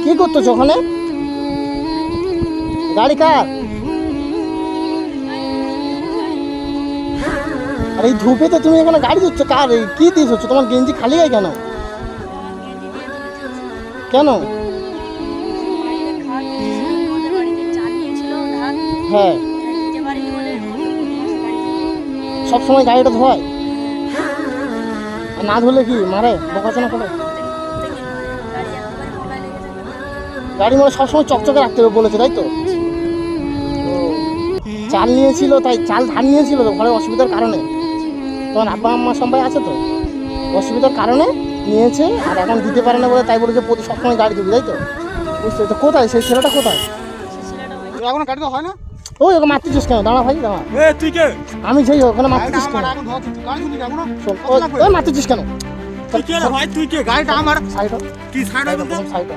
কি করতেছো ওখানে? গাড়ি কার? আর এই ধূপেতে তুমি এখানে গাড়ি দিচ্ছ কার? এই কি দিয়েছো? তোমার গেঞ্জি খালি গায়ে কেন? কেন? হ্যাঁ, সব সময় গাড়িটা ধোয়? আর না ধুলে কি মারে, বকাচোনা করে? গাড়ি মানে সবসময় চকচকে রাখতে হবে বলেছে, তাই তো? চাল নিয়েছিল, তাই চাল ধার নিয়েছিল তো ঘরের অসুবিধার কারণে? তোমার আব্বা আম্মা সবাই আছে তো? অসুবিধার কারণে নিয়েছে, আর এখন দিতে পারে না বলে তাই বলেছে প্রতি সবসময় গাড়ি দিবি, তাই তো? বুঝতে তো কোথায় সেই ছেলেটা কোথায়? এখন গাড়ি তো হয় না। ওই ওকে মারতেছিস কেন? দাঁড়া ভাই, দাঁড়া। তুই কে? আমি সেই ওখানে মারতেছিস কেন? ওই মারতেছিস কেন? তুই কে রে ভাই? তুই কে? গাড়িটা আমার। সাইড কি সাইড সাইড